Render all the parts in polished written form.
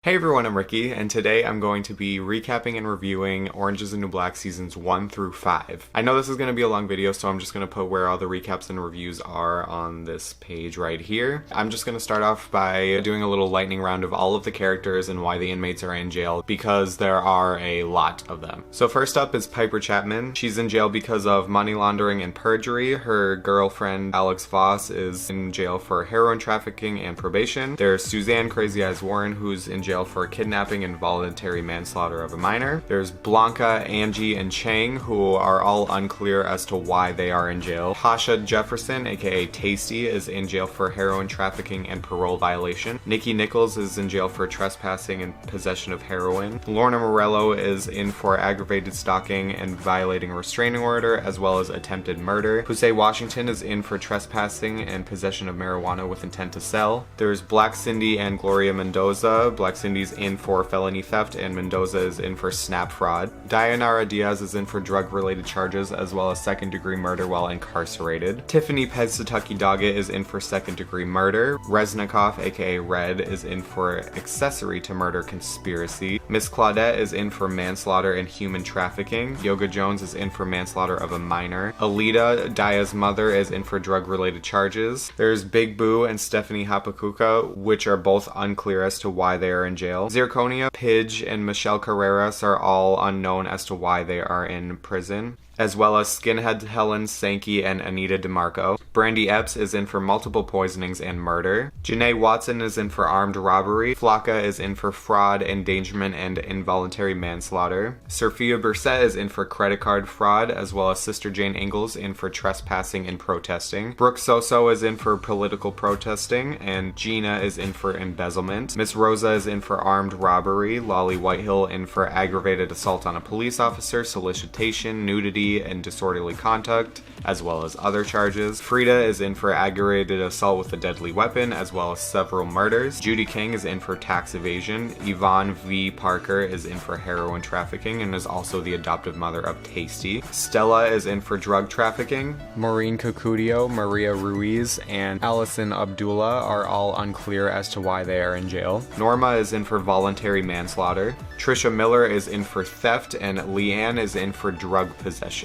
Hey everyone, I'm Ricky, and today I'm going to be recapping and reviewing Orange is the New Black Seasons 1 through 5. I know this is going to be a long video, so I'm just going to put where all the recaps and reviews are on this page right here. I'm just going to start off by doing a little lightning round of all of the characters and why the inmates are in jail, because there are a lot of them. So first up is Piper Chapman. She's in jail because of money laundering and perjury. Her girlfriend, Alex Voss, is in jail for heroin trafficking and probation. There's Suzanne Crazy Eyes Warren, who's in jail for kidnapping and voluntary manslaughter of a minor. There's Blanca, Angie, and Chang, who are all unclear as to why they are in jail. Tasha Jefferson, aka Tasty, is in jail for heroin trafficking and parole violation. Nichols is in jail for trespassing and possession of heroin. Lorna Morello is in for aggravated stalking and violating a restraining order, as well as attempted murder. Jose Washington is in for trespassing and possession of marijuana with intent to sell. There's Black Cindy and Gloria Mendoza. Black Cindy's in for felony theft and Mendoza is in for snap fraud. Dayanara Diaz is in for drug-related charges as well as second-degree murder while incarcerated. Tiffany Pezatucky Doggett is in for second-degree murder. Reznikov, aka Red, is in for accessory to murder conspiracy. Miss Claudette is in for manslaughter and human trafficking. Yoga Jones is in for manslaughter of a minor. Alita, Daya's mother, is in for drug-related charges. There's Big Boo and Stephanie Hapakuka, which are both unclear as to why they are in jail. Zirconia, Pidge, and Michelle Carreras are all unknown as to why they are in prison, as well as Skinhead Helen Sankey and Anita DeMarco. Brandy Epps is in for multiple poisonings and murder. Janae Watson is in for armed robbery. Flocka is in for fraud, endangerment, and involuntary manslaughter. Sophia Burset is in for credit card fraud, as well as Sister Jane Ingalls in for trespassing and protesting. Brooke Soso is in for political protesting, and Gina is in for embezzlement. Miss Rosa is in for armed robbery. Lolly Whitehill in for aggravated assault on a police officer, solicitation, nudity, and disorderly conduct, as well as other charges. Frida is in for aggravated assault with a deadly weapon, as well as several murders. Judy King is in for tax evasion. Yvonne V. Parker is in for heroin trafficking and is also the adoptive mother of Tasty. Stella is in for drug trafficking. Maureen Cocudio, Maria Ruiz, and Allison Abdullah are all unclear as to why they are in jail. Norma is in for voluntary manslaughter. Trisha Miller is in for theft, and Leanne is in for drug possession.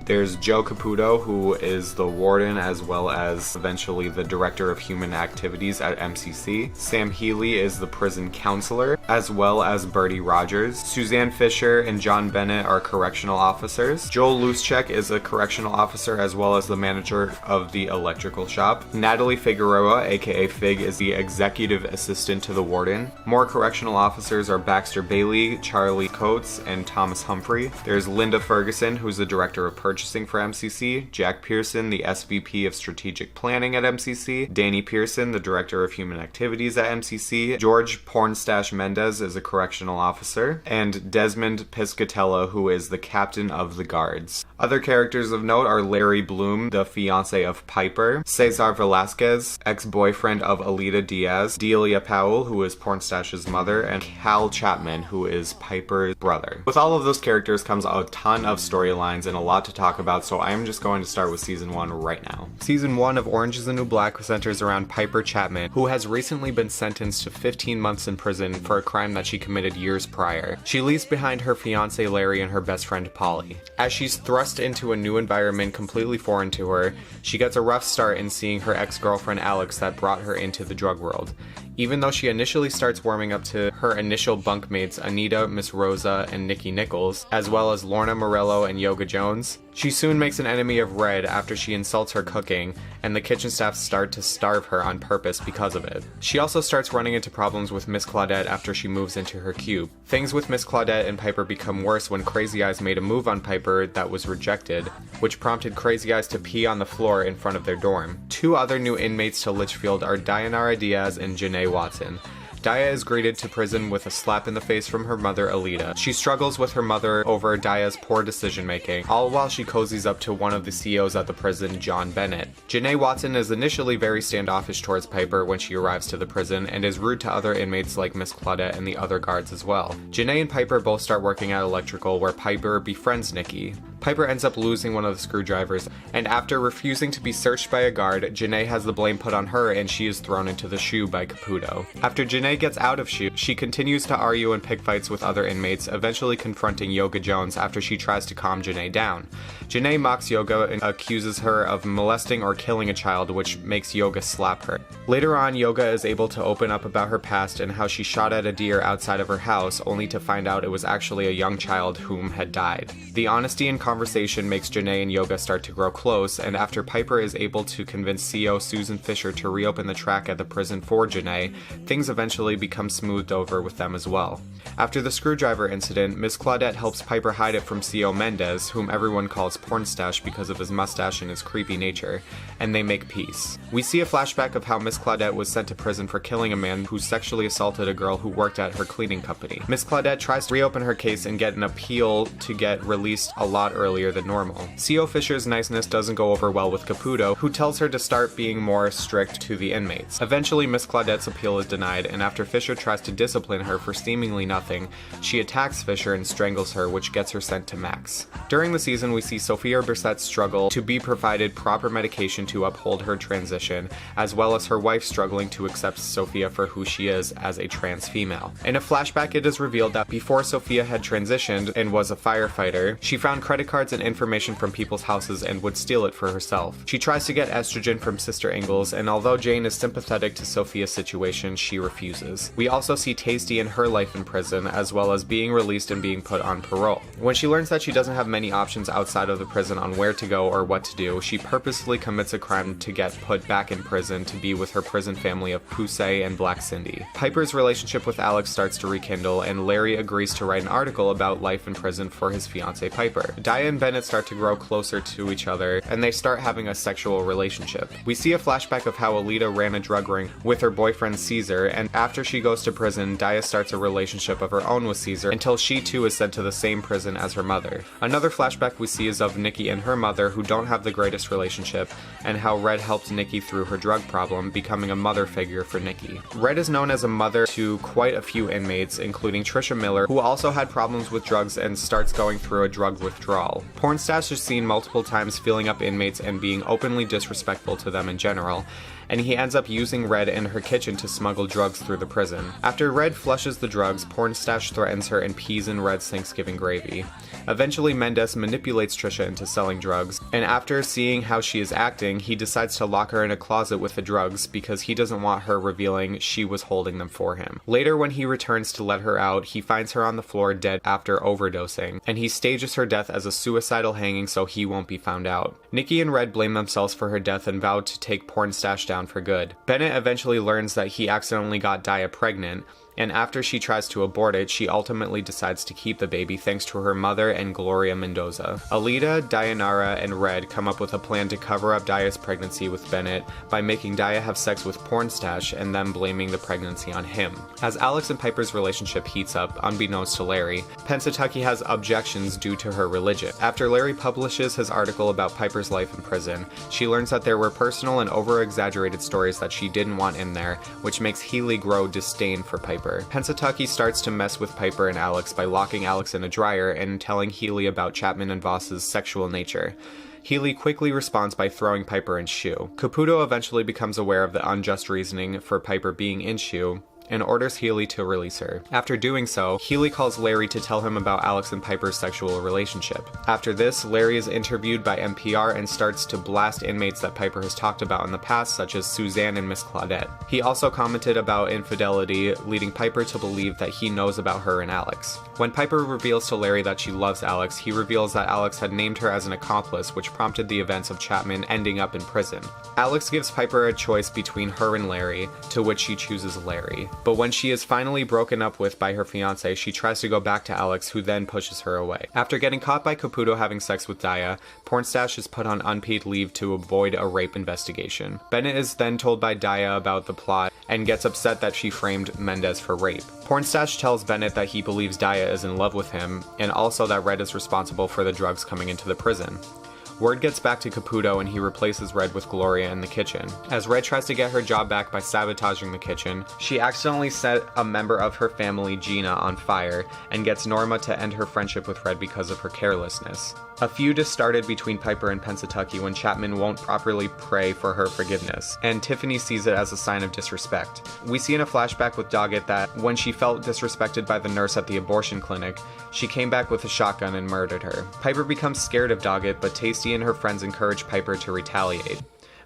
There's Joe Caputo, who is the warden as well as eventually the director of human activities at MCC. Sam Healy is the prison counselor, as well as Bertie Rogers. Suzanne Fisher and John Bennett are correctional officers. Joel Luschek is a correctional officer as well as the manager of the electrical shop. Natalie Figueroa, aka Fig, is the executive assistant to the warden. More correctional officers are Baxter Bailey, Charlie Coates, and Thomas Humphrey. There's Linda Ferguson, who's the director of purchasing for MCC, Jack Pearson, the SVP of Strategic Planning at MCC, Danny Pearson, the Director of Human Activities at MCC, George Pornstash Mendez is a correctional officer, and Desmond Piscatella, who is the captain of the guards. Other characters of note are Larry Bloom, the fiance of Piper, Cesar Velasquez, ex-boyfriend of Alita Diaz, Delia Powell, who is Pornstash's mother, and Cal Chapman, who is Piper's brother. With all of those characters comes a ton of storylines and a lot to talk about, so I am just going to start with Season 1 right now. Season 1 of Orange is the New Black centers around Piper Chapman, who has recently been sentenced to 15 months in prison for a crime that she committed years prior. She leaves behind her fiance Larry and her best friend Polly. As she's thrust into a new environment completely foreign to her, she gets a rough start in seeing her ex-girlfriend Alex that brought her into the drug world. Even though she initially starts warming up to her initial bunkmates Anita, Miss Rosa, and Nicky Nichols, as well as Lorna Morello and Yoga Jones, she soon makes an enemy of Red after she insults her cooking, and the kitchen staff start to starve her on purpose because of it. She also starts running into problems with Miss Claudette after she moves into her cube. Things with Miss Claudette and Piper become worse when Crazy Eyes made a move on Piper that was rejected, which prompted Crazy Eyes to pee on the floor in front of their dorm. Two other new inmates to Litchfield are Dayanara Diaz and Janae Watson. Daya is greeted to prison with a slap in the face from her mother, Alita. She struggles with her mother over Daya's poor decision-making, all while she cozies up to one of the CEOs at the prison, John Bennett. Janae Watson is initially very standoffish towards Piper when she arrives to the prison, and is rude to other inmates like Miss Claudette and the other guards as well. Janae and Piper both start working at Electrical, where Piper befriends Nicky. Piper ends up losing one of the screwdrivers, and after refusing to be searched by a guard, Janae has the blame put on her and she is thrown into the shoe by Caputo. After Janae gets out of shoe, she continues to argue and pick fights with other inmates, eventually confronting Yoga Jones after she tries to calm Janae down. Janae mocks Yoga and accuses her of molesting or killing a child, which makes Yoga slap her. Later on, Yoga is able to open up about her past and how she shot at a deer outside of her house, only to find out it was actually a young child whom had died. The honesty in conversation makes Janae and Yoga start to grow close, and after Piper is able to convince CO Susan Fisher to reopen the track at the prison for Janae, things eventually become smoothed over with them as well. After the screwdriver incident, Miss Claudette helps Piper hide it from CO Mendez, whom everyone calls Pornstache because of his mustache and his creepy nature, and they make peace. We see a flashback of how Miss Claudette was sent to prison for killing a man who sexually assaulted a girl who worked at her cleaning company. Miss Claudette tries to reopen her case and get an appeal to get released a lot earlier than normal. CO Fisher's niceness doesn't go over well with Caputo, who tells her to start being more strict to the inmates. Eventually, Miss Claudette's appeal is denied, and after Fisher tries to discipline her for seemingly nothing, she attacks Fisher and strangles her, which gets her sent to Max. During the season, we see Sophia Brissett struggle to be provided proper medication to uphold her transition, as well as her wife struggling to accept Sophia for who she is as a trans female. In a flashback, it is revealed that before Sophia had transitioned and was a firefighter, she found credit cards and information from people's houses and would steal it for herself. She tries to get estrogen from Sister Ingalls, and although Jane is sympathetic to Sophia's situation, she refuses. We also see Tasty and her life in prison, as well as being released and being put on parole. When she learns that she doesn't have many options outside of the prison on where to go or what to do, she purposefully commits a crime to get put back in prison to be with her prison family of Pusey and Black Cindy. Piper's relationship with Alex starts to rekindle, and Larry agrees to write an article about life in prison for his fiancée Piper. Dia and Bennett start to grow closer to each other, and they start having a sexual relationship. We see a flashback of how Alita ran a drug ring with her boyfriend Caesar, and after she goes to prison, Dia starts a relationship of her own with Caesar until she too is sent to the same prison as her mother. Another flashback we see is of Nicky and her mother, who don't have the greatest relationship, and how Red helped Nicky through her drug problem, becoming a mother figure for Nicky. Red is known as a mother to quite a few inmates, including Trisha Miller, who also had problems with drugs and starts going through a drug withdrawal. Pornstache is seen multiple times filling up inmates and being openly disrespectful to them in general, and he ends up using Red in her kitchen to smuggle drugs through the prison. After Red flushes the drugs, Pornstache threatens her and pees in Red's Thanksgiving gravy. Eventually, Mendez manipulates Trisha into selling drugs, and after seeing how she is acting, he decides to lock her in a closet with the drugs because he doesn't want her revealing she was holding them for him. Later, when he returns to let her out, he finds her on the floor dead after overdosing, and he stages her death as a suicidal hanging so he won't be found out. Nicky and Red blame themselves for her death and vow to take Pornstache down for good. Bennett eventually learns that he accidentally got Dia pregnant, and after she tries to abort it, she ultimately decides to keep the baby thanks to her mother and Gloria Mendoza. Alita, Dayanara, and Red come up with a plan to cover up Dia's pregnancy with Bennett by making Dia have sex with Pornstache and then blaming the pregnancy on him. As Alex and Piper's relationship heats up, unbeknownst to Larry, Pennsatucky has objections due to her religion. After Larry publishes his article about Piper's life in prison, she learns that there were personal and over-exaggerated stories that she didn't want in there, which makes Healy grow disdain for Piper. Pennsatucky starts to mess with Piper and Alex by locking Alex in a dryer and telling Healy about Chapman and Voss's sexual nature. Healy quickly responds by throwing Piper in shoe. Caputo eventually becomes aware of the unjust reasoning for Piper being in shoe and orders Healy to release her. After doing so, Healy calls Larry to tell him about Alex and Piper's sexual relationship. After this, Larry is interviewed by NPR and starts to blast inmates that Piper has talked about in the past, such as Suzanne and Miss Claudette. He also commented about infidelity, leading Piper to believe that he knows about her and Alex. When Piper reveals to Larry that she loves Alex, he reveals that Alex had named her as an accomplice, which prompted the events of Chapman ending up in prison. Alex gives Piper a choice between her and Larry, to which she chooses Larry. But when she is finally broken up with by her fiancé, she tries to go back to Alex, who then pushes her away. After getting caught by Caputo having sex with Dia, Pornstache is put on unpaid leave to avoid a rape investigation. Bennett is then told by Dia about the plot and gets upset that she framed Mendez for rape. Pornstache tells Bennett that he believes Dia is in love with him, and also that Red is responsible for the drugs coming into the prison. Word gets back to Caputo and he replaces Red with Gloria in the kitchen. As Red tries to get her job back by sabotaging the kitchen, she accidentally set a member of her family, Gina, on fire and gets Norma to end her friendship with Red because of her carelessness. A feud is started between Piper and Pennsatucky when Chapman won't properly pray for her forgiveness, and Tiffany sees it as a sign of disrespect. We see in a flashback with Doggett that when she felt disrespected by the nurse at the abortion clinic, she came back with a shotgun and murdered her. Piper becomes scared of Doggett, but Tasty and her friends encourage Piper to retaliate.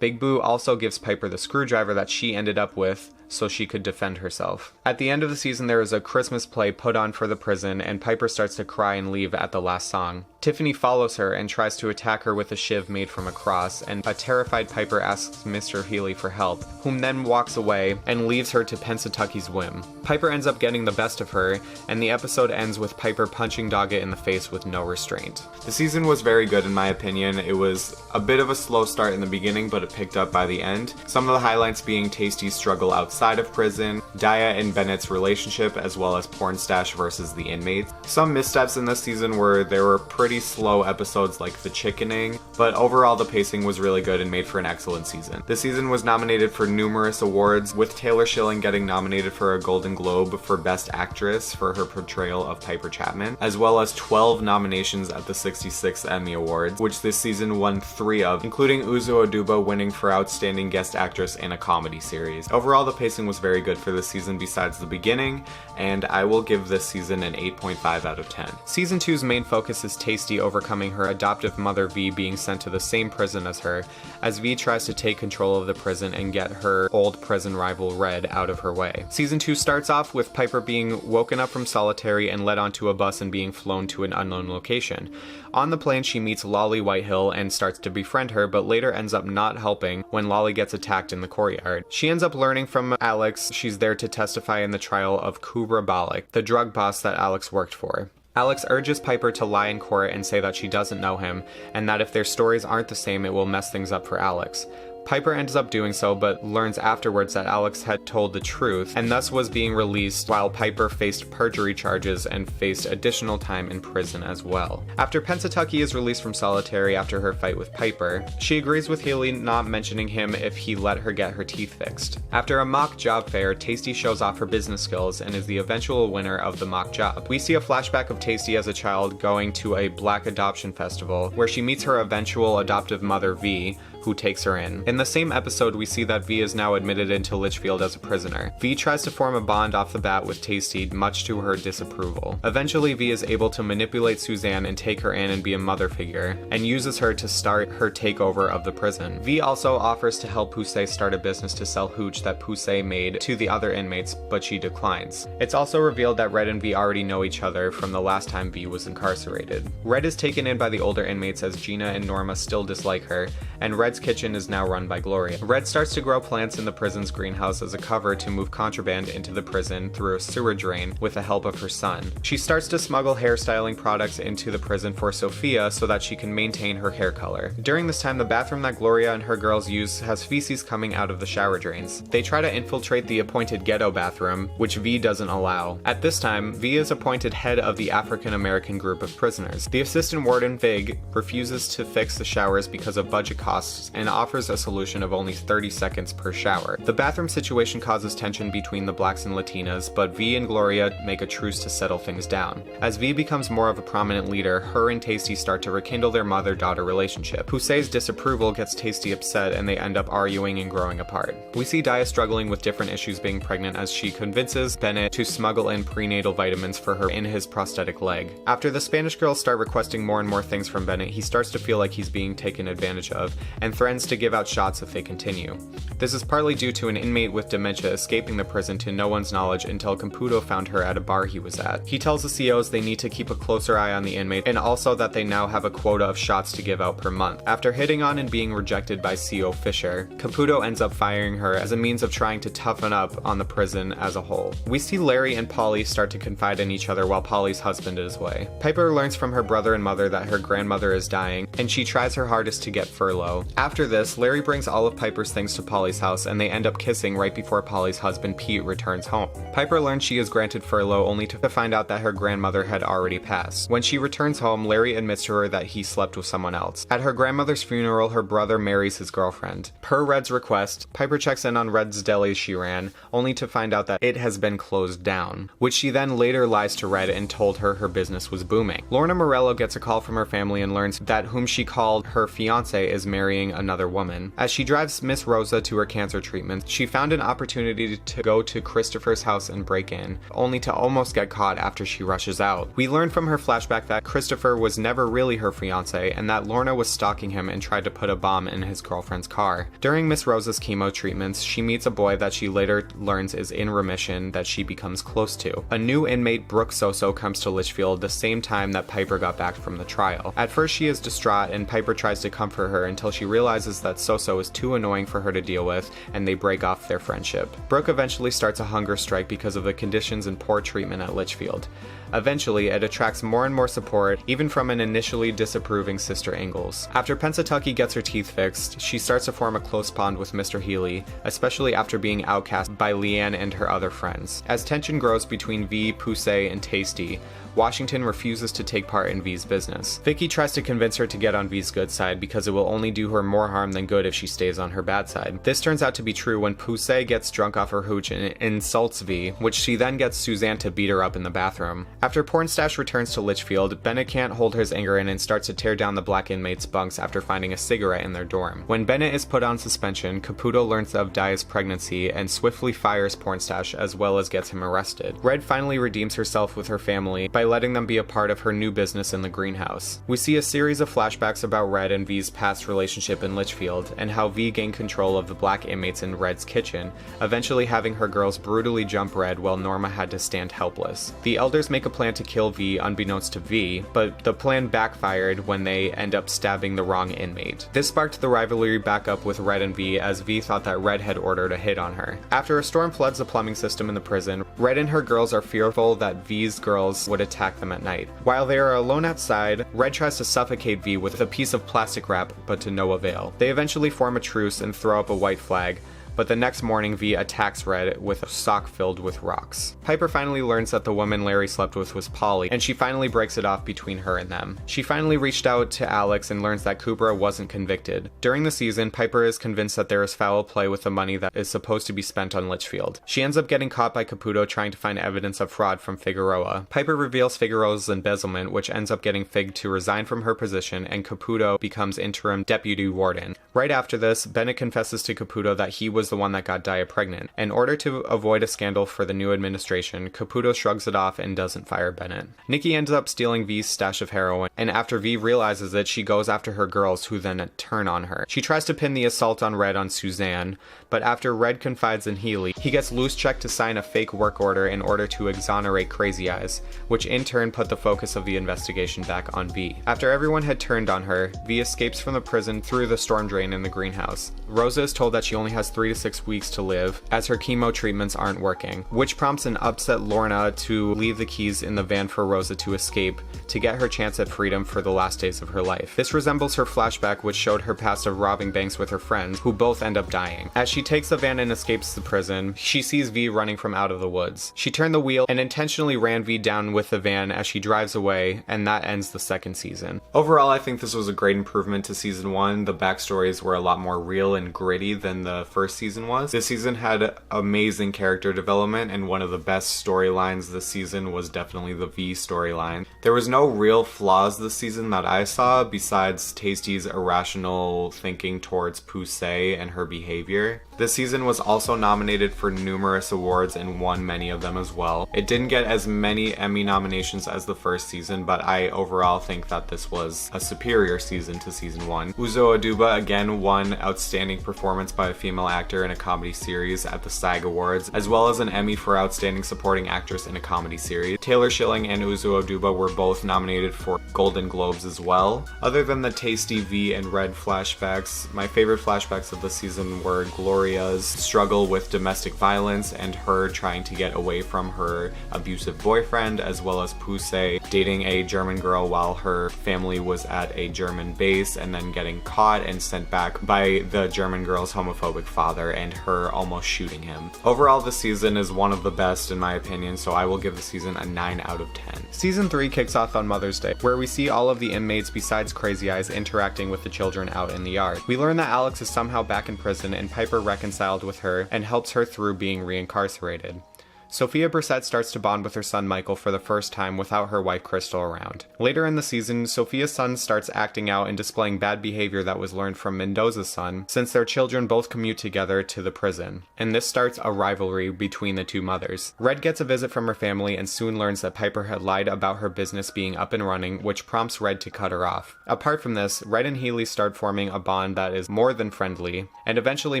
Big Boo also gives Piper the screwdriver that she ended up with so she could defend herself. At the end of the season, there is a Christmas play put on for the prison, and Piper starts to cry and leave at the last song. Tiffany follows her and tries to attack her with a shiv made from a cross, and a terrified Piper asks Mr. Healy for help, whom then walks away and leaves her to Pensatucky's whim. Piper ends up getting the best of her, and the episode ends with Piper punching Doggett in the face with no restraint. The season was very good in my opinion. It was a bit of a slow start in the beginning, but it picked up by the end. Some of the highlights being Tasty's struggle outside of prison, Daya and Bennett's relationship, as well as Pornstash versus the inmates. Some missteps in this season were there were pretty slow episodes like the chickening, but overall the pacing was really good and made for an excellent season. The season was nominated for numerous awards, with Taylor Schilling getting nominated for a Golden Globe for Best Actress for her portrayal of Piper Chapman, as well as 12 nominations at the 66th Emmy Awards, which this season won 3 of, including Uzo Aduba winning for Outstanding Guest Actress in a Comedy Series. Overall, the pacing was very good for this season besides the beginning, and I will give this season an 8.5 out of 10. Season 2's main focus is Tasty overcoming her adoptive mother V being sent to the same prison as her, as V tries to take control of the prison and get her old prison rival Red out of her way. Season 2 starts off with Piper being woken up from solitary and led onto a bus and being flown to an unknown location. On the plane, she meets Lolly Whitehill and starts to befriend her, but later ends up not helping when Lolly gets attacked in the courtyard. She ends up learning from Alex she's there to testify in the trial of Kubra Balik, the drug boss that Alex worked for. Alex urges Piper to lie in court and say that she doesn't know him, and that if their stories aren't the same, it will mess things up for Alex. Piper ends up doing so, but learns afterwards that Alex had told the truth, and thus was being released while Piper faced perjury charges and faced additional time in prison as well. After Pensatucky is released from solitary after her fight with Piper, she agrees with Healy not mentioning him if he let her get her teeth fixed. After a mock job fair, Tasty shows off her business skills and is the eventual winner of the mock job. We see a flashback of Tasty as a child going to a black adoption festival, where she meets her eventual adoptive mother V, who takes her in. In the same episode, we see that V is now admitted into Litchfield as a prisoner. V tries to form a bond off the bat with Tasty, much to her disapproval. Eventually, V is able to manipulate Suzanne and take her in and be a mother figure, and uses her to start her takeover of the prison. V also offers to help Poussey start a business to sell hooch that Poussey made to the other inmates, but she declines. It's also revealed that Red and V already know each other from the last time V was incarcerated. Red is taken in by the older inmates as Gina and Norma still dislike her, and Red's kitchen is now run by Gloria. Red starts to grow plants in the prison's greenhouse as a cover to move contraband into the prison through a sewer drain with the help of her son. She starts to smuggle hairstyling products into the prison for Sophia so that she can maintain her hair color. During this time, the bathroom that Gloria and her girls use has feces coming out of the shower drains. They try to infiltrate the appointed ghetto bathroom, which V doesn't allow. At this time, V is appointed head of the African American group of prisoners. The assistant warden, Vig, refuses to fix the showers because of budget costs and offers a solution of only 30 seconds per shower. The bathroom situation causes tension between the blacks and Latinas, but V and Gloria make a truce to settle things down. As V becomes more of a prominent leader, her and Tasty start to rekindle their mother-daughter relationship. Poussey's disapproval gets Tasty upset and they end up arguing and growing apart. We see Daya struggling with different issues being pregnant as she convinces Bennett to smuggle in prenatal vitamins for her in his prosthetic leg. After the Spanish girls start requesting more and more things from Bennett, he starts to feel like he's being taken advantage of and threatens to give out shots if they continue. This is partly due to an inmate with dementia escaping the prison to no one's knowledge until Caputo found her at a bar he was at. He tells the COs they need to keep a closer eye on the inmate and also that they now have a quota of shots to give out per month. After hitting on and being rejected by CO Fisher, Caputo ends up firing her as a means of trying to toughen up on the prison as a whole. We see Larry and Polly start to confide in each other while Polly's husband is away. Piper learns from her brother and mother that her grandmother is dying, and she tries her hardest to get furlough. After this, Larry brings all of Piper's things to Polly's house and they end up kissing right before Polly's husband Pete returns home. Piper learns she is granted furlough only to find out that her grandmother had already passed. When she returns home, Larry admits to her that he slept with someone else. At her grandmother's funeral, her brother marries his girlfriend. Per Red's request, Piper checks in on Red's deli she ran, only to find out that it has been closed down, which she then later lies to Red and told her business was booming. Lorna Morello gets a call from her family and learns that whom she called her fiance is marrying another woman. As she drives Miss Rosa to her cancer treatment, she found an opportunity to go to Christopher's house and break in, only to almost get caught after she rushes out. We learn from her flashback that Christopher was never really her fiance and that Lorna was stalking him and tried to put a bomb in his girlfriend's car. During Miss Rosa's chemo treatments, she meets a boy that she later learns is in remission that she becomes close to. A new inmate, Brooke Soso, comes to Litchfield the same time that Piper got back from the trial. At first she is distraught and Piper tries to comfort her until she realizes that Soso is too annoying for her to deal with and they break off their friendship. Brooke eventually starts a hunger strike because of the conditions and poor treatment at Litchfield. Eventually, it attracts more and more support, even from an initially disapproving Sister Ingalls. After Pennsatucky gets her teeth fixed, she starts to form a close bond with Mr. Healy, especially after being outcast by Leanne and her other friends. As tension grows between V, Poussey, and Tasty, Washington refuses to take part in V's business. Vicky tries to convince her to get on V's good side because it will only do her more harm than good if she stays on her bad side. This turns out to be true when Poussey gets drunk off her hooch and insults V, which she then gets Suzanne to beat her up in the bathroom. After Pornstache returns to Litchfield, Bennett can't hold his anger in and starts to tear down the black inmates' bunks after finding a cigarette in their dorm. When Bennett is put on suspension, Caputo learns of Dia's pregnancy and swiftly fires Pornstache as well as gets him arrested. Red finally redeems herself with her family by letting them be a part of her new business in the greenhouse. We see a series of flashbacks about Red and V's past relationship in Litchfield and how V gained control of the black inmates in Red's kitchen, eventually having her girls brutally jump Red while Norma had to stand helpless. The elders make a plan to kill V unbeknownst to V, but the plan backfired when they end up stabbing the wrong inmate. This sparked the rivalry back up with Red and V as V thought that Red had ordered a hit on her. After a storm floods the plumbing system in the prison, Red and her girls are fearful that V's girls would attack them at night. While they are alone outside, Red tries to suffocate V with a piece of plastic wrap, but to no avail. They eventually form a truce and throw up a white flag, but the next morning V attacks Red with a sock filled with rocks. Piper finally learns that the woman Larry slept with was Polly, and she finally breaks it off between her and them. She finally reached out to Alex and learns that Kubra wasn't convicted. During the season, Piper is convinced that there is foul play with the money that is supposed to be spent on Litchfield. She ends up getting caught by Caputo trying to find evidence of fraud from Figueroa. Piper reveals Figueroa's embezzlement, which ends up getting Fig to resign from her position, and Caputo becomes interim deputy warden. Right after this, Bennett confesses to Caputo that he was the one that got Dia pregnant. In order to avoid a scandal for the new administration, Caputo shrugs it off and doesn't fire Bennett. Nicky ends up stealing V's stash of heroin, and after V realizes it, she goes after her girls, who then turn on her. She tries to pin the assault on Red on Suzanne, but after Red confides in Healy, he gets loose checked to sign a fake work order in order to exonerate Crazy Eyes, which in turn put the focus of the investigation back on V. After everyone had turned on her, V escapes from the prison through the storm drain in the greenhouse. Rosa is told that she only has 3 to 6 weeks to live, as her chemo treatments aren't working, which prompts an upset Lorna to leave the keys in the van for Rosa to escape, to get her chance at freedom for the last days of her life. This resembles her flashback, which showed her past of robbing banks with her friends, who both end up dying. As she takes the van and escapes the prison, she sees V running from out of the woods. She turned the wheel and intentionally ran V down with the van as she drives away, and that ends the second season. Overall, I think this was a great improvement to season 1. The backstories were a lot more real and gritty than the first season was. This season had amazing character development, and one of the best storylines this season was definitely the V storyline. There was no real flaws this season that I saw besides Tasty's irrational thinking towards Poussey and her behavior. This season was also nominated for numerous awards and won many of them as well. It didn't get as many Emmy nominations as the first season, but I overall think that this was a superior season to season 1. Uzo Aduba again won Outstanding Performance by a Female Actor Actor in a Comedy Series at the SAG Awards, as well as an Emmy for Outstanding Supporting Actress in a Comedy Series. Taylor Schilling and Uzo Aduba were both nominated for Golden Globes as well. Other than the Tasty V and Red flashbacks, my favorite flashbacks of the season were Gloria's struggle with domestic violence and her trying to get away from her abusive boyfriend, as well as Pusey dating a German girl while her family was at a German base and then getting caught and sent back by the German girl's homophobic father and her almost shooting him. Overall, the season is one of the best in my opinion, so I will give the season a 9 out of 10. Season 3 kicks off on Mother's Day, where we see all of the inmates besides Crazy Eyes interacting with the children out in the yard. We learn that Alex is somehow back in prison and Piper reconciled with her and helps her through being reincarcerated. Sophia Brissett starts to bond with her son Michael for the first time without her wife Crystal around. Later in the season, Sophia's son starts acting out and displaying bad behavior that was learned from Mendoza's son, since their children both commute together to the prison, and this starts a rivalry between the two mothers. Red gets a visit from her family and soon learns that Piper had lied about her business being up and running, which prompts Red to cut her off. Apart from this, Red and Healy start forming a bond that is more than friendly, and eventually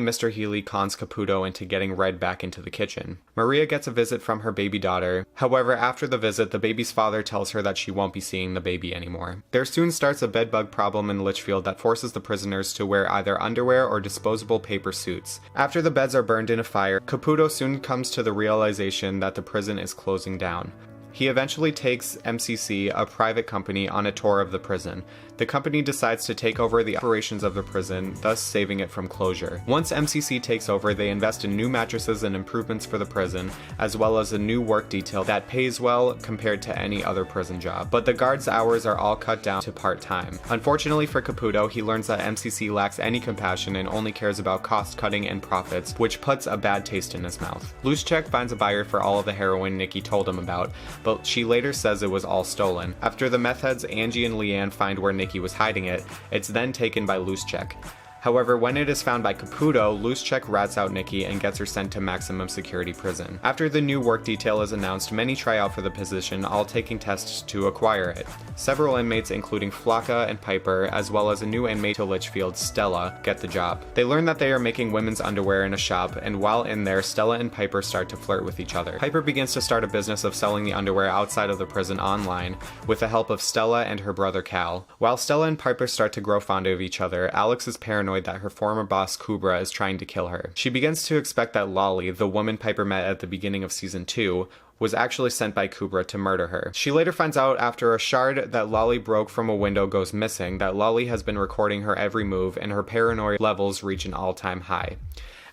Mr. Healy cons Caputo into getting Red back into the kitchen. Maria gets a visit from her baby daughter. However, after the visit, the baby's father tells her that she won't be seeing the baby anymore. There soon starts a bedbug problem in Litchfield that forces the prisoners to wear either underwear or disposable paper suits. After the beds are burned in a fire, Caputo soon comes to the realization that the prison is closing down. He eventually takes MCC, a private company, on a tour of the prison. The company decides to take over the operations of the prison, thus saving it from closure. Once MCC takes over, they invest in new mattresses and improvements for the prison, as well as a new work detail that pays well compared to any other prison job. But the guards' hours are all cut down to part-time. Unfortunately for Caputo, he learns that MCC lacks any compassion and only cares about cost-cutting and profits, which puts a bad taste in his mouth. Luschek finds a buyer for all of the heroin Nicky told him about, but she later says it was all stolen. After the meth heads Angie and Leanne find where Nicky was hiding it, it's then taken by Luschek. However, when it is found by Caputo, Luschek rats out Nicky and gets her sent to maximum security prison. After the new work detail is announced, many try out for the position, all taking tests to acquire it. Several inmates, including Flocka and Piper, as well as a new inmate to Litchfield, Stella, get the job. They learn that they are making women's underwear in a shop, and while in there, Stella and Piper start to flirt with each other. Piper begins to start a business of selling the underwear outside of the prison online, with the help of Stella and her brother Cal. While Stella and Piper start to grow fond of each other, Alex is paranoid that her former boss Kubra is trying to kill her. She begins to expect that Lolly, the woman Piper met at the beginning of season 2, was actually sent by Kubra to murder her. She later finds out after a shard that Lolly broke from a window goes missing that Lolly has been recording her every move and her paranoia levels reach an all-time high.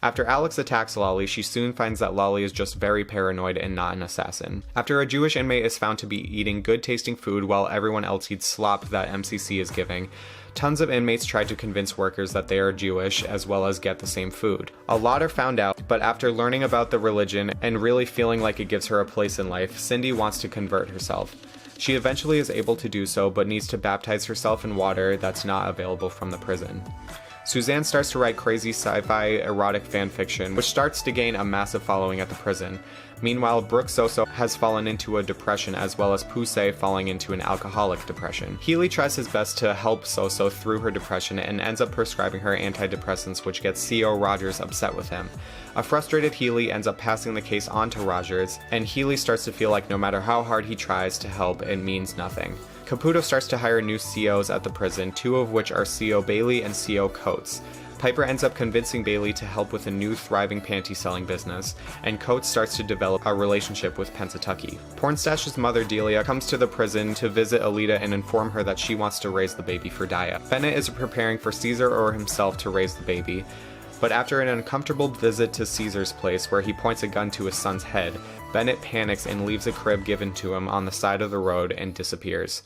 After Alex attacks Lolly, she soon finds that Lolly is just very paranoid and not an assassin. After a Jewish inmate is found to be eating good-tasting food while everyone else eats slop that MCC is giving, tons of inmates try to convince workers that they are Jewish as well as get the same food. A lot are found out, but after learning about the religion and really feeling like it gives her a place in life, Cindy wants to convert herself. She eventually is able to do so, but needs to baptize herself in water that's not available from the prison. Suzanne starts to write crazy sci-fi erotic fanfiction, which starts to gain a massive following at the prison. Meanwhile, Brooke Soso has fallen into a depression, as well as Pusey falling into an alcoholic depression. Healy tries his best to help Soso through her depression and ends up prescribing her antidepressants, which gets C.O. Rogers upset with him. A frustrated Healy ends up passing the case on to Rogers, and Healy starts to feel like no matter how hard he tries to help, it means nothing. Caputo starts to hire new COs at the prison, 2 of which are CO Bailey and CO Coates. Piper ends up convincing Bailey to help with a new thriving panty selling business, and Coates starts to develop a relationship with Pennsatucky. Pornstash's mother Delia comes to the prison to visit Alita and inform her that she wants to raise the baby for Daya. Bennett is preparing for Caesar or himself to raise the baby, but after an uncomfortable visit to Caesar's place where he points a gun to his son's head, Bennett panics and leaves a crib given to him on the side of the road and disappears.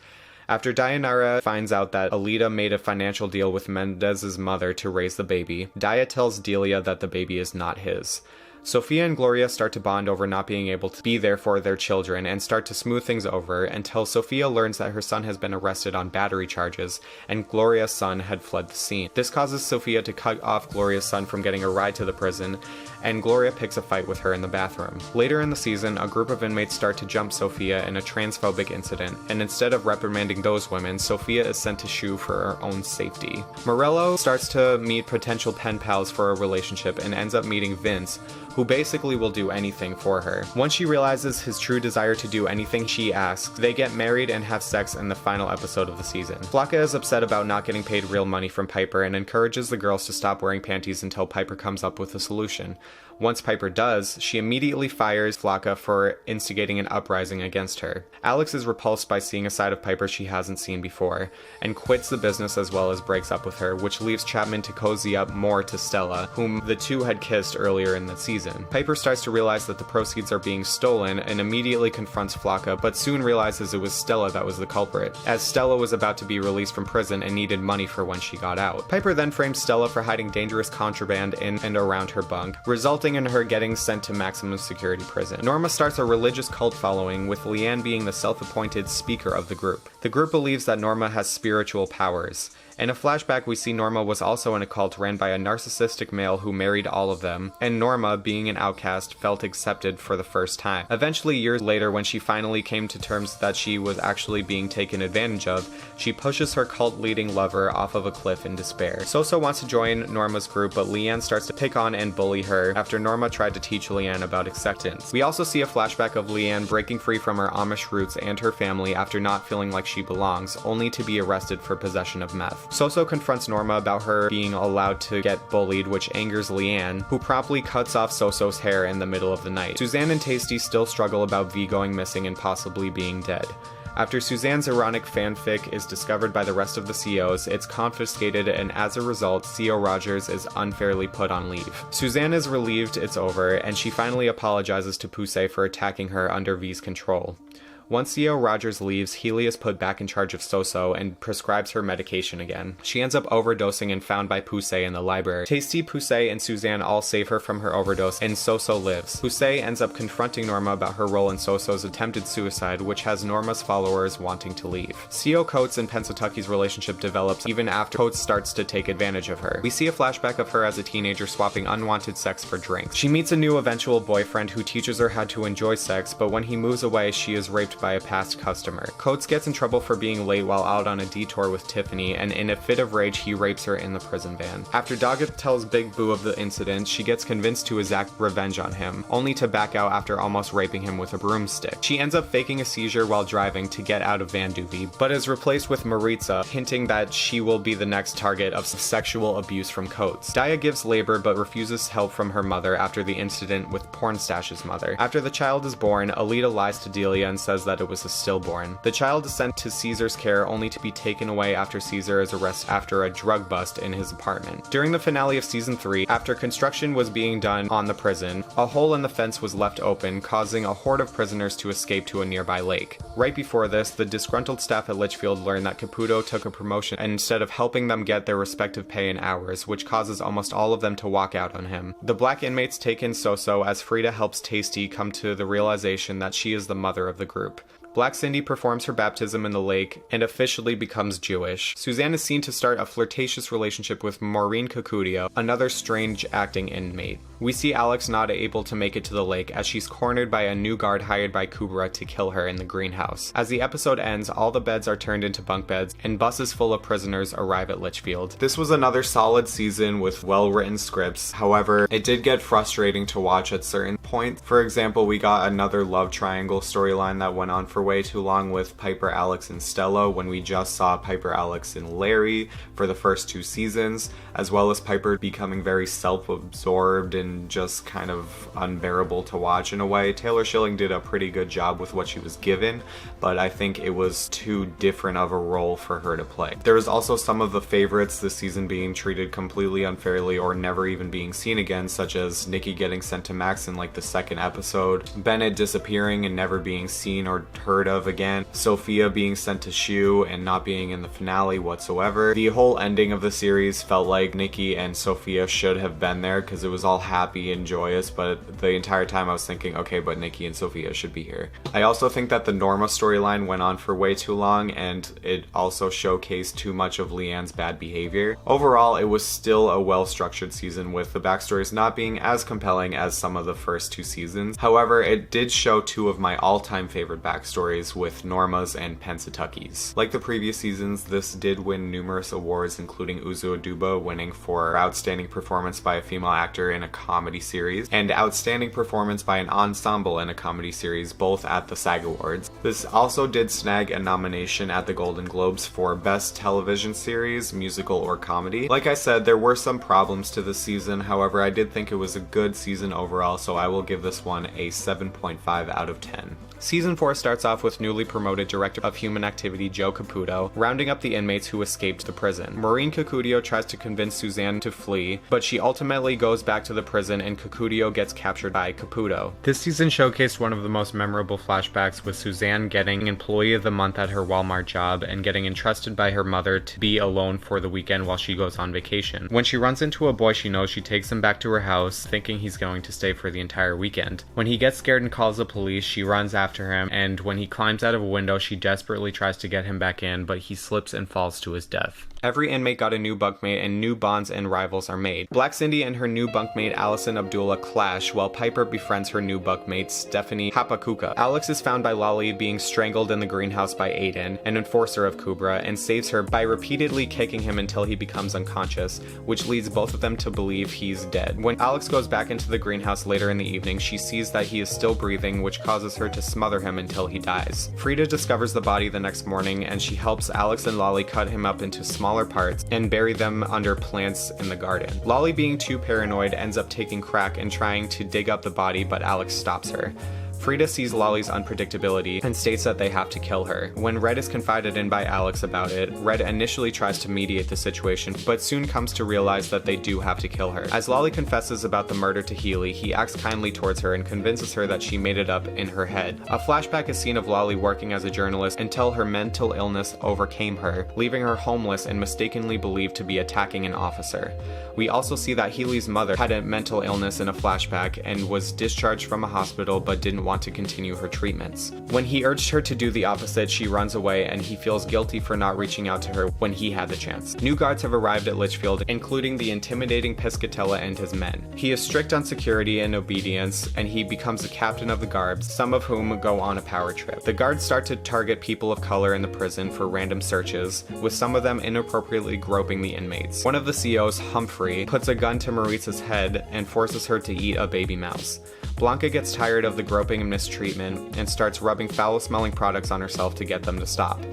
After Dayanara finds out that Alita made a financial deal with Mendez's mother to raise the baby, Daya tells Delia that the baby is not his. Sophia and Gloria start to bond over not being able to be there for their children and start to smooth things over until Sophia learns that her son has been arrested on battery charges and Gloria's son had fled the scene. This causes Sophia to cut off Gloria's son from getting a ride to the prison, and Gloria picks a fight with her in the bathroom. Later in the season, a group of inmates start to jump Sophia in a transphobic incident, and instead of reprimanding those women, Sophia is sent to SHU for her own safety. Morello starts to meet potential pen pals for a relationship and ends up meeting Vince, who basically will do anything for her. Once she realizes his true desire to do anything she asks, they get married and have sex in the final episode of the season. Flocka is upset about not getting paid real money from Piper and encourages the girls to stop wearing panties until Piper comes up with a solution. Once Piper does, she immediately fires Flocka for instigating an uprising against her. Alex is repulsed by seeing a side of Piper she hasn't seen before, and quits the business as well as breaks up with her, which leaves Chapman to cozy up more to Stella, whom the two had kissed earlier in the season. Piper starts to realize that the proceeds are being stolen and immediately confronts Flocka, but soon realizes it was Stella that was the culprit, as Stella was about to be released from prison and needed money for when she got out. Piper then frames Stella for hiding dangerous contraband in and around her bunk, resulting in her getting sent to maximum security prison. Norma starts a religious cult following, with Leanne being the self-appointed speaker of the group. The group believes that Norma has spiritual powers. In a flashback, we see Norma was also in a cult ran by a narcissistic male who married all of them, and Norma, being an outcast, felt accepted for the first time. Eventually, years later, when she finally came to terms that she was actually being taken advantage of, she pushes her cult-leading lover off of a cliff in despair. Soso wants to join Norma's group, but Leanne starts to pick on and bully her after Norma tried to teach Leanne about acceptance. We also see a flashback of Leanne breaking free from her Amish roots and her family after not feeling like she belongs, only to be arrested for possession of meth. Soso confronts Norma about her being allowed to get bullied, which angers Leanne, who promptly cuts off Soso's hair in the middle of the night. Suzanne and Tasty still struggle about V going missing and possibly being dead. After Suzanne's erotic fanfic is discovered by the rest of the COs, it's confiscated, and as a result, CO Rogers is unfairly put on leave. Suzanne is relieved it's over, and she finally apologizes to Poussey for attacking her under V's control. Once CO Rogers leaves, Healy is put back in charge of Soso and prescribes her medication again. She ends up overdosing and found by Poussey in the library. Tasty, Poussey, and Suzanne all save her from her overdose, and Soso lives. Poussey ends up confronting Norma about her role in Soso's attempted suicide, which has Norma's followers wanting to leave. CO Coates and Pensatucky's relationship develops even after Coates starts to take advantage of her. We see a flashback of her as a teenager swapping unwanted sex for drinks. She meets a new eventual boyfriend who teaches her how to enjoy sex, but when he moves away, she is raped by a past customer. Coates gets in trouble for being late while out on a detour with Tiffany, and in a fit of rage, he rapes her in the prison van. After Doggett tells Big Boo of the incident, she gets convinced to exact revenge on him, only to back out after almost raping him with a broomstick. She ends up faking a seizure while driving to get out of Van Duby, but is replaced with Maritza, hinting that she will be the next target of sexual abuse from Coates. Daya gives labor but refuses help from her mother after the incident with Pornstash's mother. After the child is born, Alita lies to Delia and says that it was a stillborn. The child is sent to Caesar's care only to be taken away after Caesar is arrested after a drug bust in his apartment. During the finale of season 3, after construction was being done on the prison, a hole in the fence was left open, causing a horde of prisoners to escape to a nearby lake. Right before this, the disgruntled staff at Litchfield learned that Caputo took a promotion instead of helping them get their respective pay and hours, which causes almost all of them to walk out on him. The black inmates take in Soso as Frida helps Tasty come to the realization that she is the mother of the group. Black Cindy performs her baptism in the lake and officially becomes Jewish. Suzanne is seen to start a flirtatious relationship with Maureen Kakudia, another strange acting inmate. We see Alex not able to make it to the lake as she's cornered by a new guard hired by Kubra to kill her in the greenhouse. As the episode ends, all the beds are turned into bunk beds and buses full of prisoners arrive at Litchfield. This was another solid season with well-written scripts. However, it did get frustrating to watch at certain points. For example, we got another love triangle storyline that went on for way too long with Piper, Alex, and Stella when we just saw Piper, Alex, and Larry for the first 2 seasons, as well as Piper becoming very self-absorbed and just kind of unbearable to watch in a way. Taylor Schilling did a pretty good job with what she was given, but I think it was too different of a role for her to play. There was also some of the favorites this season being treated completely unfairly or never even being seen again, such as Nicky getting sent to Maxon like the second episode, Bennett disappearing and never being seen or heard of again, Sophia being sent to SHU and not being in the finale whatsoever. The whole ending of the series felt like Nicky and Sophia should have been there because it was all happy and joyous, but the entire time I was thinking, okay, but Nicky and Sophia should be here. I also think that the Norma storyline went on for way too long, and it also showcased too much of Leanne's bad behavior. Overall, it was still a well-structured season with the backstories not being as compelling as some of the first two seasons. However, it did show two of my all-time favorite backstories with Norma's and Pensatucky's. Like the previous seasons, this did win numerous awards, including Uzo Aduba winning for Outstanding Performance by a Female Actor in a Comedy Series, and Outstanding Performance by an Ensemble in a Comedy Series, both at the SAG Awards. This also did snag a nomination at the Golden Globes for Best Television Series, Musical, or Comedy. Like I said, there were some problems to this season, however, I did think it was a good season overall, so I will give this one a 7.5 out of 10. Season 4 starts off with newly promoted Director of Human Activity Joe Caputo rounding up the inmates who escaped the prison. Maureen Cacudio tries to convince Suzanne to flee, but she ultimately goes back to the prison and Cacudio gets captured by Caputo. This season showcased one of the most memorable flashbacks with Suzanne getting Employee of the Month at her Walmart job and getting entrusted by her mother to be alone for the weekend while she goes on vacation. When she runs into a boy she knows, she takes him back to her house, thinking he's going to stay for the entire weekend. When he gets scared and calls the police, she runs after him, and when he climbs out of a window, she desperately tries to get him back in, but he slips and falls to his death. Every inmate got a new bunkmate, and new bonds and rivals are made. Black Cindy and her new bunkmate Allison Abdullah clash, while Piper befriends her new bunkmate Stephanie Hapakuka. Alex is found by Lolly being strangled in the greenhouse by Aiden, an enforcer of Kubra, and saves her by repeatedly kicking him until he becomes unconscious, which leads both of them to believe he's dead. When Alex goes back into the greenhouse later in the evening, she sees that he is still breathing, which causes her to smother him until he dies. Frida discovers the body the next morning, and she helps Alex and Lolly cut him up into smaller parts and bury them under plants in the garden. Lolly, being too paranoid, ends up taking crack and trying to dig up the body, but Alex stops her. Frida sees Lolly's unpredictability and states that they have to kill her. When Red is confided in by Alex about it, Red initially tries to mediate the situation, but soon comes to realize that they do have to kill her. As Lolly confesses about the murder to Healy, he acts kindly towards her and convinces her that she made it up in her head. A flashback is seen of Lolly working as a journalist until her mental illness overcame her, leaving her homeless and mistakenly believed to be attacking an officer. We also see that Healy's mother had a mental illness in a flashback and was discharged from a hospital but didn't want to continue her treatments. When he urged her to do the opposite, she runs away and he feels guilty for not reaching out to her when he had the chance. New guards have arrived at Litchfield, including the intimidating Piscatella and his men. He is strict on security and obedience, and he becomes the captain of the guards, some of whom go on a power trip. The guards start to target people of color in the prison for random searches, with some of them inappropriately groping the inmates. One of the COs, Humphrey, puts a gun to Maritza's head and forces her to eat a baby mouse. Blanca gets tired of the groping and mistreatment and starts rubbing foul-smelling products on herself to get them to stop.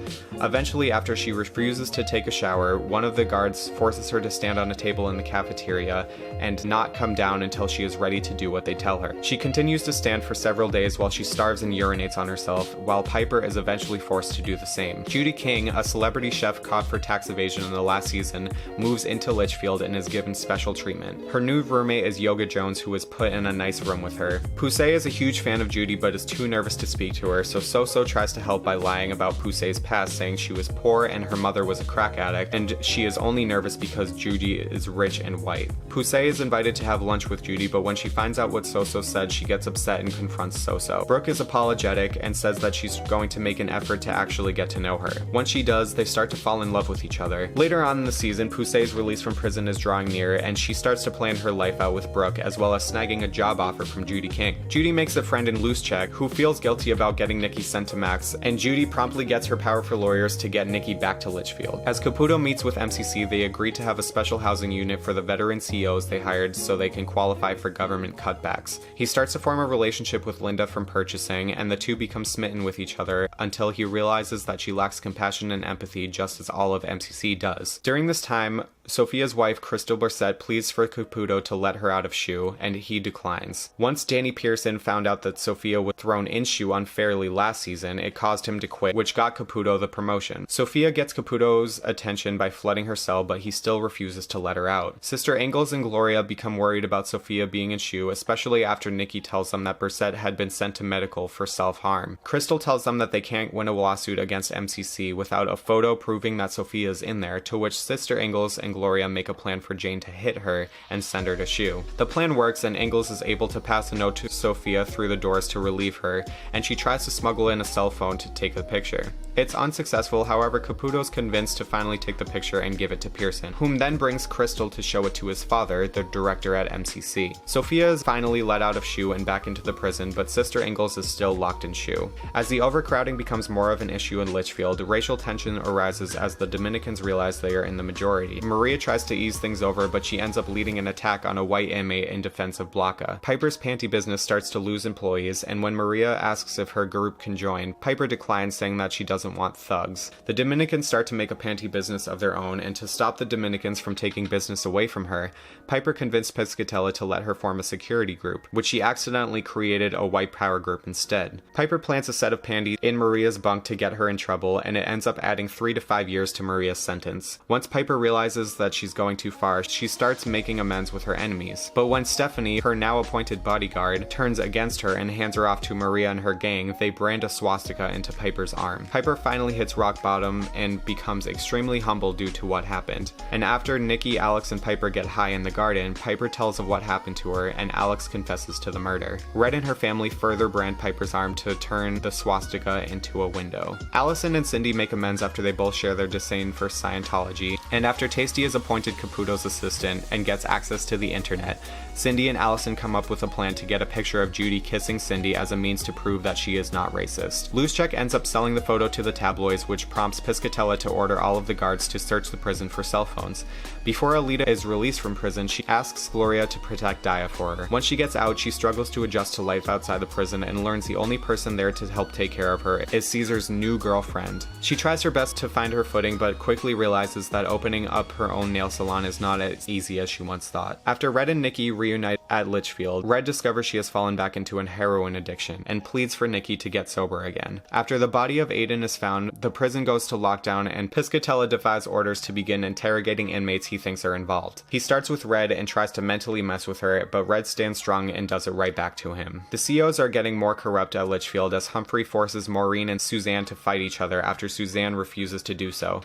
Eventually, after she refuses to take a shower, one of the guards forces her to stand on a table in the cafeteria and not come down until she is ready to do what they tell her. She continues to stand for several days while she starves and urinates on herself, while Piper is eventually forced to do the same. Judy King, a celebrity chef caught for tax evasion in the last season, moves into Litchfield and is given special treatment. Her new roommate is Yoga Jones, who is put in a nice room with her. Poussey is a huge fan of Judy but is too nervous to speak to her, so Soso tries to help by lying about Poussey's past, saying she was poor and her mother was a crack addict, and she is only nervous because Judy is rich and white. Poussey is invited to have lunch with Judy, but when she finds out what Soso said, she gets upset and confronts Soso. Brooke is apologetic and says that she's going to make an effort to actually get to know her. Once she does, they start to fall in love with each other. Later on in the season, Poussey's release from prison is drawing near, and she starts to plan her life out with Brooke, as well as snagging a job offer from Judy King. Judy makes a friend in Loosecheck who feels guilty about getting Nicky sent to Max, and Judy promptly gets her powerful lawyers to get Nicky back to Litchfield. As Caputo meets with MCC, they agree to have a special housing unit for the veteran CEOs they hired so they can qualify for government cutbacks. He starts to form a relationship with Linda from purchasing, and the two become smitten with each other until he realizes that she lacks compassion and empathy just as all of MCC does. During this time, Sophia's wife, Crystal Brissett, pleads for Caputo to let her out of SHU, and he declines. Once Danny Pearson found out that Sophia was thrown in SHU unfairly last season, it caused him to quit, which got Caputo the promotion. Sophia gets Caputo's attention by flooding her cell, but he still refuses to let her out. Sister Ingalls and Gloria become worried about Sophia being in SHU, especially after Nicky tells them that Brissett had been sent to medical for self-harm. Crystal tells them that they can't win a lawsuit against MCC without a photo proving that Sophia is in there, to which Sister Ingalls and Gloria make a plan for Jane to hit her and send her to SHU. The plan works, and Ingalls is able to pass a note to Sophia through the doors to relieve her, and she tries to smuggle in a cell phone to take the picture. It's unsuccessful, however Caputo's convinced to finally take the picture and give it to Pearson, whom then brings Crystal to show it to his father, the director at MCC. Sophia is finally let out of SHU and back into the prison, but Sister Ingalls is still locked in SHU. As the overcrowding becomes more of an issue in Litchfield, racial tension arises as the Dominicans realize they are in the majority. Maria tries to ease things over, but she ends up leading an attack on a white inmate in defense of Blanca. Piper's panty business starts to lose employees, and when Maria asks if her group can join, Piper declines, saying that she doesn't want thugs. The Dominicans start to make a panty business of their own, and to stop the Dominicans from taking business away from her, Piper convinced Piscatella to let her form a security group, which she accidentally created a white power group instead. Piper plants a set of panties in Maria's bunk to get her in trouble, and it ends up adding 3 to 5 years to Maria's sentence. Once Piper realizes that she's going too far, she starts making amends with her enemies. But when Stephanie, her now appointed bodyguard, turns against her and hands her off to Maria and her gang, they brand a swastika into Piper's arm. Piper finally hits rock bottom and becomes extremely humble due to what happened. And after Nicky, Alex, and Piper get high in the garden, Piper tells of what happened to her, and Alex confesses to the murder. Red and her family further brand Piper's arm to turn the swastika into a window. Allison and Cindy make amends after they both share their disdain for Scientology, and after Tasty is appointed Caputo's assistant and gets access to the internet, Cindy and Allison come up with a plan to get a picture of Judy kissing Cindy as a means to prove that she is not racist. Loosecheck ends up selling the photo to the tabloids, which prompts Piscatella to order all of the guards to search the prison for cell phones. Before Alita is released from prison, she asks Gloria to protect Dia for her. Once she gets out, she struggles to adjust to life outside the prison and learns the only person there to help take care of her is Caesar's new girlfriend. She tries her best to find her footing, but quickly realizes that opening up her own nail salon is not as easy as she once thought. After Red and Nicky reunite at Litchfield, Red discovers she has fallen back into a heroin addiction and pleads for Nicky to get sober again. After the body of Aiden is found, the prison goes to lockdown and Piscatella defies orders to begin interrogating inmates he thinks are involved. He starts with Red and tries to mentally mess with her, but Red stands strong and does it right back to him. The COs are getting more corrupt at Litchfield as Humphrey forces Maureen and Suzanne to fight each other after Suzanne refuses to do so.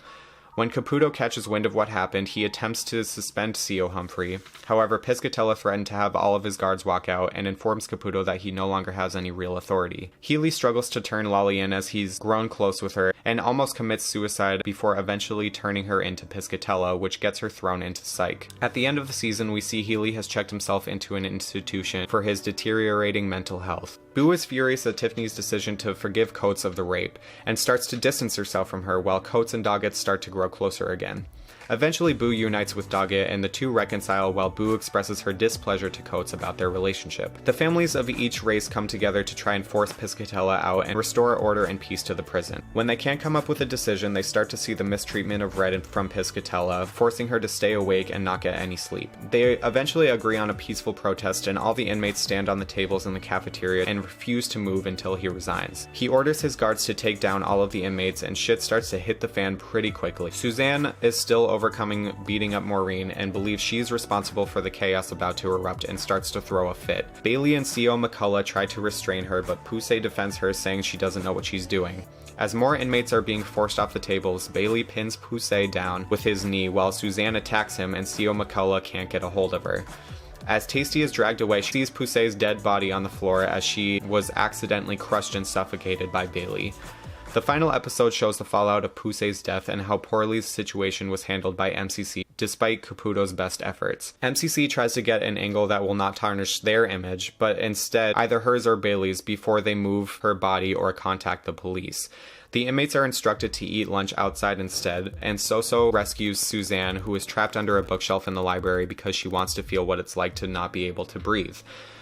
When Caputo catches wind of what happened, he attempts to suspend CO Humphrey. However, Piscatella threatened to have all of his guards walk out and informs Caputo that he no longer has any real authority. Healy struggles to turn Lolly in as he's grown close with her and almost commits suicide before eventually turning her into Piscatella, which gets her thrown into psych. At the end of the season, we see Healy has checked himself into an institution for his deteriorating mental health. Boo is furious at Tiffany's decision to forgive Coates of the rape and starts to distance herself from her while Coates and Doggett start to grow closer again. Eventually, Boo unites with Doggett and the two reconcile while Boo expresses her displeasure to Coates about their relationship. The families of each race come together to try and force Piscatella out and restore order and peace to the prison. When they can't come up with a decision, they start to see the mistreatment of Red from Piscatella, forcing her to stay awake and not get any sleep. They eventually agree on a peaceful protest, and all the inmates stand on the tables in the cafeteria and refuse to move until he resigns. He orders his guards to take down all of the inmates, and shit starts to hit the fan pretty quickly. Suzanne is still overcoming beating up Maureen and believes she's responsible for the chaos about to erupt and starts to throw a fit. Bailey and CO McCullough try to restrain her, but Poussey defends her, saying she doesn't know what she's doing. As more inmates are being forced off the tables, Bailey pins Poussey down with his knee while Suzanne attacks him and CO McCullough can't get a hold of her. As Tasty is dragged away, she sees Poussey's dead body on the floor as she was accidentally crushed and suffocated by Bailey. The final episode shows the fallout of Poussey's death and how poorly the situation was handled by MCC despite Caputo's best efforts. MCC tries to get an angle that will not tarnish their image, but instead either hers or Bailey's before they move her body or contact the police. The inmates are instructed to eat lunch outside instead, and Soso rescues Suzanne, who is trapped under a bookshelf in the library because she wants to feel what it's like to not be able to breathe.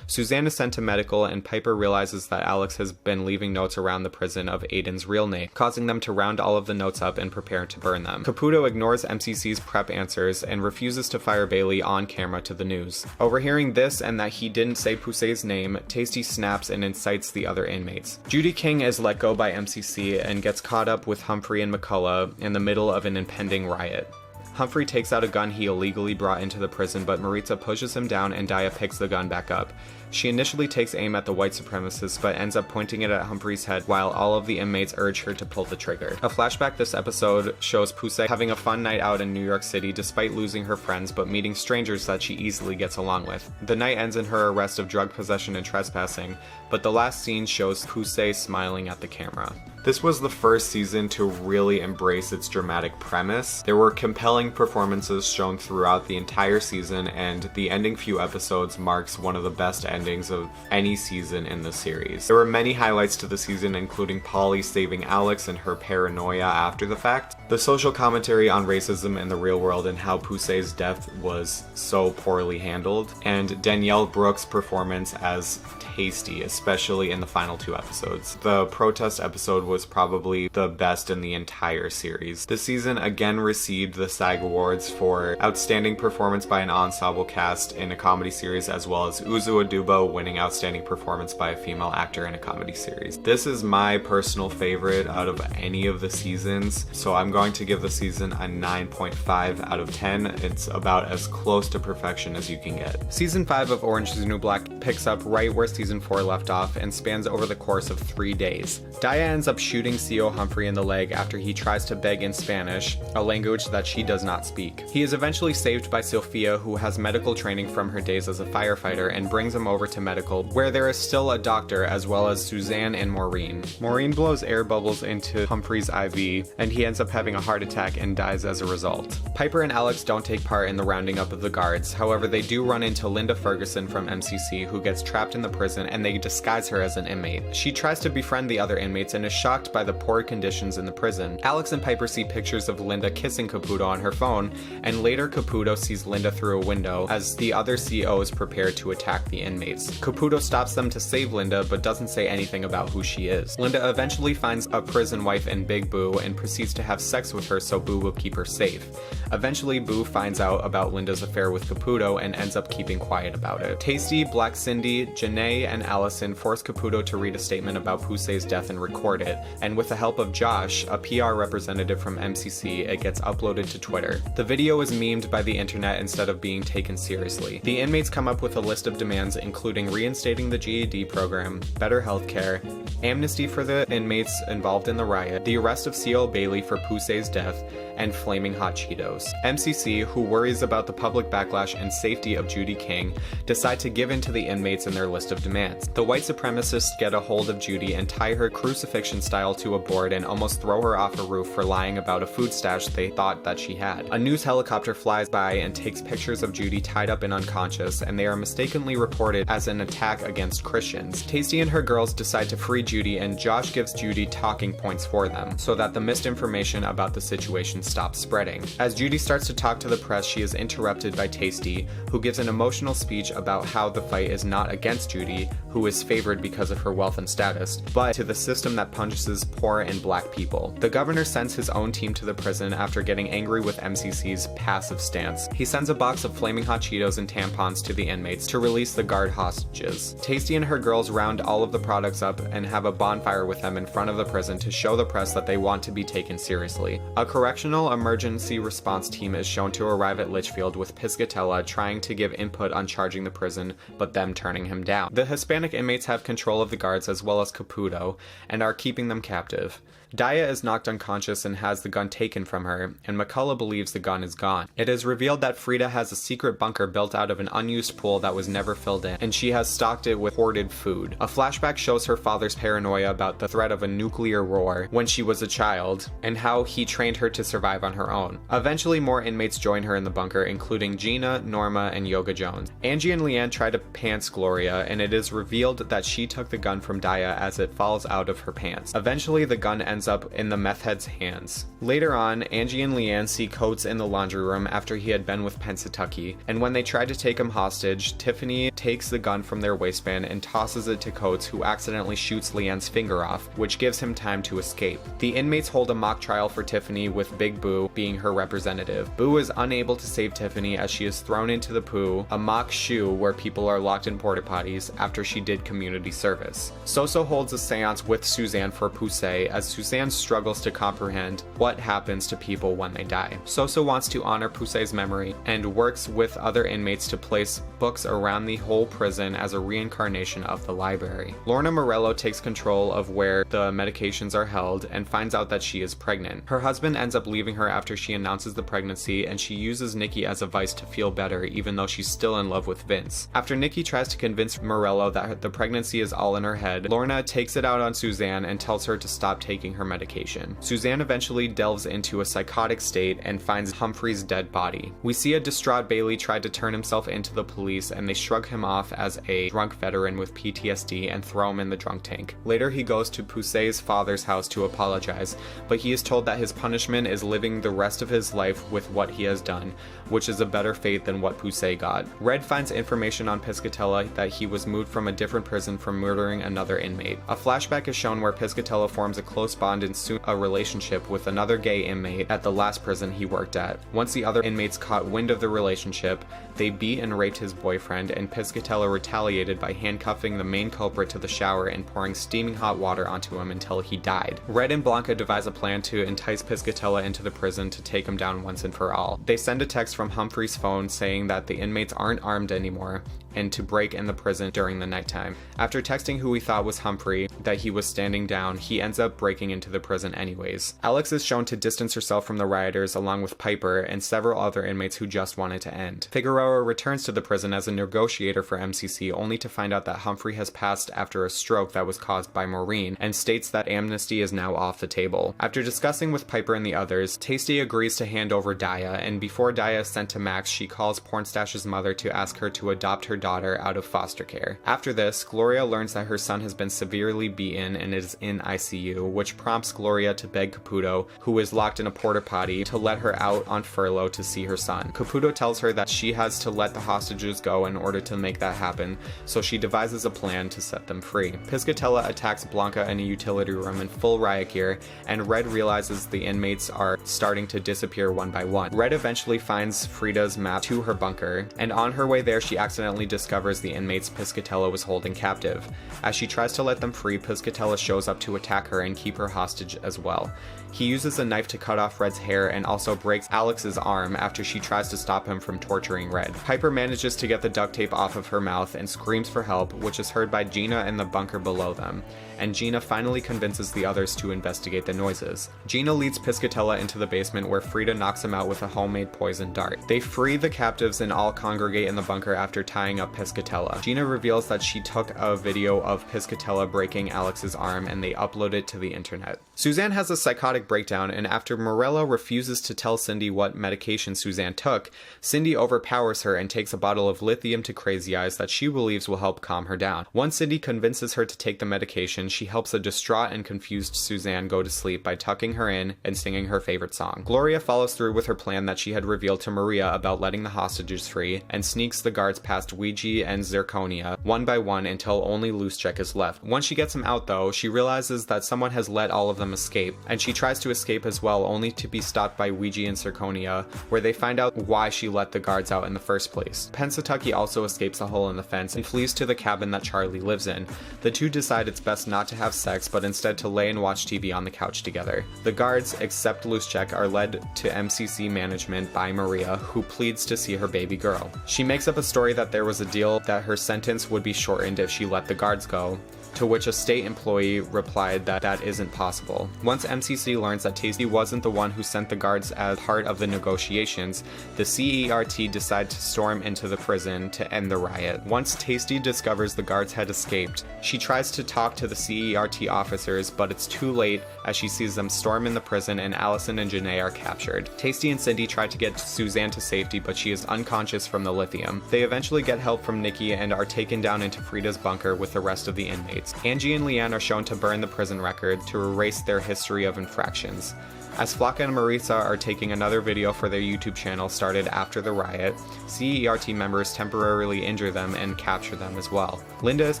Suzanne is sent to medical, and Piper realizes that Alex has been leaving notes around the prison of Aiden's real name, causing them to round all of the notes up and prepare to burn them. Caputo ignores MCC's prep answers and refuses to fire Bailey on camera to the news. Overhearing this and that he didn't say Pusey's name, Tasty snaps and incites the other inmates. Judy King is let go by MCC and gets caught up with Humphrey and McCullough in the middle of an impending riot. Humphrey takes out a gun he illegally brought into the prison, but Maritza pushes him down and Daya picks the gun back up. She initially takes aim at the white supremacist, but ends up pointing it at Humphrey's head while all of the inmates urge her to pull the trigger. A flashback this episode shows Pusey having a fun night out in New York City despite losing her friends but meeting strangers that she easily gets along with. The night ends in her arrest of drug possession and trespassing, but the last scene shows Pusey smiling at the camera. This was the first season to really embrace its dramatic premise. There were compelling performances shown throughout the entire season, and the ending few episodes marks one of the best endings of any season in the series. There were many highlights to the season, including Polly saving Alex and her paranoia after the fact, the social commentary on racism in the real world and how Pusey's death was so poorly handled, and Danielle Brooks' performance as Tasty, especially in the final 2 episodes. The protest episode was probably the best in the entire series. This season again received the SAG Awards for Outstanding Performance by an Ensemble Cast in a Comedy Series, as well as Uzo Aduba winning Outstanding Performance by a Female Actor in a Comedy Series. This is my personal favorite out of any of the seasons, so I'm going to give the season a 9.5 out of 10. It's about as close to perfection as you can get. Season 5 of Orange is the New Black picks up right where Season 4 left off and spans over the course of 3 days. Daya ends up shooting CO Humphrey in the leg after he tries to beg in Spanish, a language that she does not speak. He is eventually saved by Sophia, who has medical training from her days as a firefighter, and brings him over to medical, where there is still a doctor as well as Suzanne and Maureen. Maureen blows air bubbles into Humphrey's IV, and he ends up having a heart attack and dies as a result. Piper and Alex don't take part in the rounding up of the guards, however they do run into Linda Ferguson from MCC, who gets trapped in the prison, and they disguise her as an inmate. She tries to befriend the other inmates and is shocked by the poor conditions in the prison. Alex and Piper see pictures of Linda kissing Caputo on her phone, and later Caputo sees Linda through a window as the other COs prepare to attack the inmates. Caputo stops them to save Linda, but doesn't say anything about who she is. Linda eventually finds a prison wife in Big Boo and proceeds to have sex with her so Boo will keep her safe. Eventually, Boo finds out about Linda's affair with Caputo and ends up keeping quiet about it. Tasty, Black Cindy, Janae, and Allison force Caputo to read a statement about Pusey's death and record it, and with the help of Josh, a PR representative from MCC, it gets uploaded to Twitter. The video is memed by the internet instead of being taken seriously. The inmates come up with a list of demands including reinstating the GED program, better healthcare, amnesty for the inmates involved in the riot, the arrest of CO Bailey for Pusey's death, and flaming hot Cheetos. MCC, who worries about the public backlash and safety of Judy King, decide to give in to the inmates in their list of demands. The white supremacists get a hold of Judy and tie her crucifixion style to a board and almost throw her off a roof for lying about a food stash they thought that she had. A news helicopter flies by and takes pictures of Judy tied up and unconscious, and they are mistakenly reported as an attack against Christians. Tasty and her girls decide to free Judy, and Josh gives Judy talking points for them, so that the misinformation about the situation stops spreading. As Judy starts to talk to the press, she is interrupted by Tasty, who gives an emotional speech about how the fight is not against Judy, who is favored because of her wealth and status, but to the system that punishes poor and black people. The governor sends his own team to the prison after getting angry with MCC's passive stance. He sends a box of flaming hot Cheetos and tampons to the inmates to release the guard hostages. Tasty and her girls round all of the products up and have a bonfire with them in front of the prison to show the press that they want to be taken seriously. A correctional emergency response team is shown to arrive at Litchfield with Piscatella trying to give input on charging the prison, but them turning him down. The Hispanic inmates have control of the guards as well as Caputo, and are keeping them captive. Daya is knocked unconscious and has the gun taken from her, and McCullough believes the gun is gone. It is revealed that Frida has a secret bunker built out of an unused pool that was never filled in, and she has stocked it with hoarded food. A flashback shows her father's paranoia about the threat of a nuclear war when she was a child, and how he trained her to survive on her own. Eventually, more inmates join her in the bunker, including Gina, Norma, and Yoga Jones. Angie and Leanne try to pan against Gloria, and it is revealed that she took the gun from Daya as it falls out of her pants. Eventually, the gun ends up in the meth head's hands. Later on, Angie and Leanne see Coates in the laundry room after he had been with Pennsatucky, and when they try to take him hostage, Tiffany takes the gun from their waistband and tosses it to Coates, who accidentally shoots Leanne's finger off, which gives him time to escape. The inmates hold a mock trial for Tiffany, with Big Boo being her representative. Boo is unable to save Tiffany as she is thrown into the poo, a mock shoe where people are locked in porta potties, after she did community service. Soso holds a seance with Suzanne for Poussey as Suzanne struggles to comprehend what happens to people when they die. Soso wants to honor Poussey's memory and works with other inmates to place books around the whole prison as a reincarnation of the library. Lorna Morello takes control of where the medications are held and finds out that she is pregnant. Her husband ends up leaving her after she announces the pregnancy, and she uses Nicky as a vice to feel better even though she's still in love with Vince. After Nicky tries to convince Morello that the pregnancy is all in her head, Lorna takes it out on Suzanne and tells her to stop taking her medication. Suzanne eventually delves into a psychotic state and finds Humphrey's dead body. We see a distraught Bailey try to turn himself into the police, and they shrug him off as a drunk veteran with PTSD and throw him in the drunk tank. Later, he goes to Poussey's father's house to apologize, but he is told that his punishment is living the rest of his life with what he has done, which is a better fate than what Poussey got. Red finds information on Piscatella that he was moved from a different prison for murdering another inmate. A flashback is shown where Piscatella forms a close bond and soon a relationship with another gay inmate at the last prison he worked at. Once the other inmates caught wind of the relationship, they beat and raped his boyfriend, and Piscatella retaliated by handcuffing the main culprit to the shower and pouring steaming hot water onto him until he died. Red and Blanca devise a plan to entice Piscatella into the prison to take him down once and for all. They send a text from Humphrey's phone saying that the inmates aren't armed anymore and to break in the prison during the nighttime. After texting who he thought was Humphrey that he was standing down, he ends up breaking into the prison anyways. Alex is shown to distance herself from the rioters along with Piper and several other inmates who just wanted to end. Figueroa returns to the prison as a negotiator for MCC, only to find out that Humphrey has passed after a stroke that was caused by Maureen, and states that amnesty is now off the table. After discussing with Piper and the others, Tasty agrees to hand over Daya, and before Daya is sent to Max, she calls Pornstash's mother to ask her to adopt her daughter out of foster care. After this, Gloria learns that her son has been severely beaten and is in ICU, which prompts Gloria to beg Caputo, who is locked in a porta potty, to let her out on furlough to see her son. Caputo tells her that she has to let the hostages go in order to make that happen, so she devises a plan to set them free. Piscatella attacks Blanca in a utility room in full riot gear, and Red realizes the inmates are starting to disappear one by one. Red eventually finds Frida's map to her bunker, and on her way there she accidentally discovers the inmates Piscatella was holding captive. As she tries to let them free, Piscatella shows up to attack her and keep her hostage as well. He uses a knife to cut off Red's hair and also breaks Alex's arm after she tries to stop him from torturing Red. Piper manages to get the duct tape off of her mouth and screams for help, which is heard by Gina in the bunker below them, and Gina finally convinces the others to investigate the noises. Gina leads Piscatella into the basement where Frida knocks him out with a homemade poison dart. They free the captives and all congregate in the bunker after tying up Piscatella. Gina reveals that she took a video of Piscatella breaking Alex's arm and they upload it to the internet. Suzanne has a psychotic breakdown, and after Morello refuses to tell Cindy what medication Suzanne took, Cindy overpowers her and takes a bottle of lithium to Crazy Eyes that she believes will help calm her down. Once Cindy convinces her to take the medication, she helps a distraught and confused Suzanne go to sleep by tucking her in and singing her favorite song. Gloria follows through with her plan that she had revealed to Maria about letting the hostages free, and sneaks the guards past Ouija and Zirconia one by one until only Loosecheck is left. Once she gets him out though, she realizes that someone has let all of them escape, and she tries to escape as well, only to be stopped by Ouija and Zirconia, where they find out why she let the guards out in the first place. Pennsatucky also escapes a hole in the fence and flees to the cabin that Charlie lives in. The two decide it's best not to have sex, but instead to lay and watch TV on the couch together. The guards, except Loosecheck, are led to MCC management by Maria, who pleads to see her baby girl. She makes up a story that there was a deal that her sentence would be shortened if she let the guards go, to which a state employee replied that that isn't possible. Once MCC learns that Tasty wasn't the one who sent the guards as part of the negotiations, the CERT decide to storm into the prison to end the riot. Once Tasty discovers the guards had escaped, she tries to talk to the CERT officers, but it's too late as she sees them storm in the prison and Allison and Janae are captured. Tasty and Cindy try to get Suzanne to safety, but she is unconscious from the lithium. They eventually get help from Nicky and are taken down into Frida's bunker with the rest of the inmates. Angie and Leanne are shown to burn the prison record to erase their history of infractions. As Flocka and Marisa are taking another video for their YouTube channel started after the riot, CERT members temporarily injure them and capture them as well. Linda is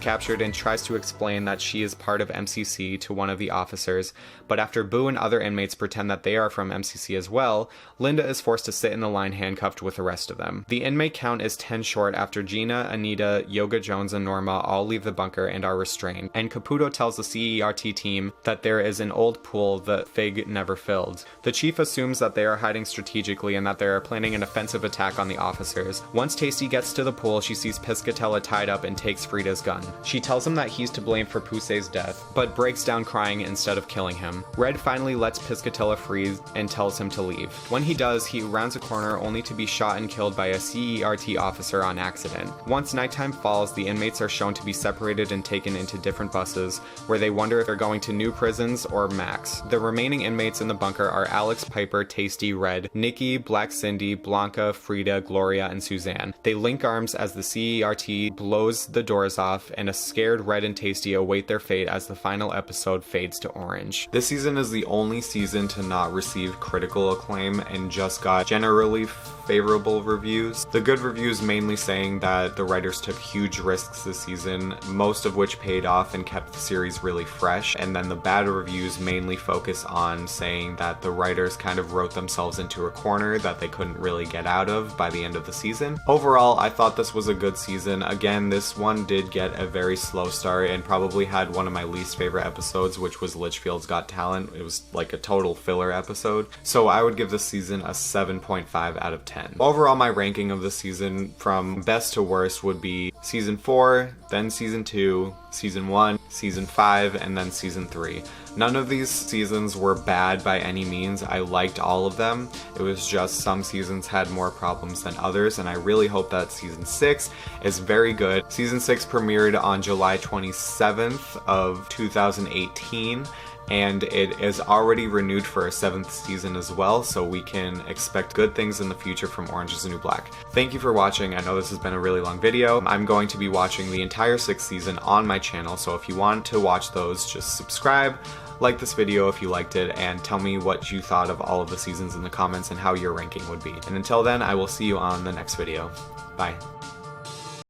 captured and tries to explain that she is part of MCC to one of the officers, but after Boo and other inmates pretend that they are from MCC as well, Linda is forced to sit in the line handcuffed with the rest of them. The inmate count is 10 short after Gina, Anita, Yoga Jones, and Norma all leave the bunker and are restrained, and Caputo tells the CERT team that there is an old pool that Fig never filled. The chief assumes that they are hiding strategically and that they are planning an offensive attack on the officers. Once Tasty gets to the pool, she sees Piscatella tied up and takes Frida's gun. She tells him that he's to blame for Pusey's death, but breaks down crying instead of killing him. Red finally lets Piscatella free and tells him to leave. When he does, he rounds a corner only to be shot and killed by a CERT officer on accident. Once nighttime falls, the inmates are shown to be separated and taken into different buses, where they wonder if they're going to new prisons or Max. The remaining inmates in the bunker are Alex, Piper, Tasty, Red, Nicky, Black Cindy, Blanca, Frida, Gloria, and Suzanne. They link arms as the CERT blows the doors off, and a scared Red and Tasty await their fate as the final episode fades to orange. This season is the only season to not receive critical acclaim and just got generally favorable reviews. The good reviews mainly saying that the writers took huge risks this season, most of which paid off and kept the series really fresh, and then the bad reviews mainly focus on saying that the writers kind of wrote themselves into a corner that they couldn't really get out of by the end of the season. Overall, I thought this was a good season. Again, this one did get a very slow start and probably had one of my least favorite episodes, which was Litchfield's Got Talent. It was like a total filler episode. So I would give this season a 7.5 out of 10. Overall, my ranking of the season from best to worst would be Season 4, then Season 2, Season 1, Season 5, and then Season 3. None of these seasons were bad by any means. I liked all of them. It was just some seasons had more problems than others, and I really hope that Season 6 is very good. Season 6 premiered on July 27th of 2018. And it is already renewed for a 7th season as well, so we can expect good things in the future from Orange is the New Black. Thank you for watching. I know this has been a really long video. I'm going to be watching the entire 6th season on my channel, so if you want to watch those, just subscribe, like this video if you liked it, and tell me what you thought of all of the seasons in the comments and how your ranking would be. And until then, I will see you on the next video. Bye.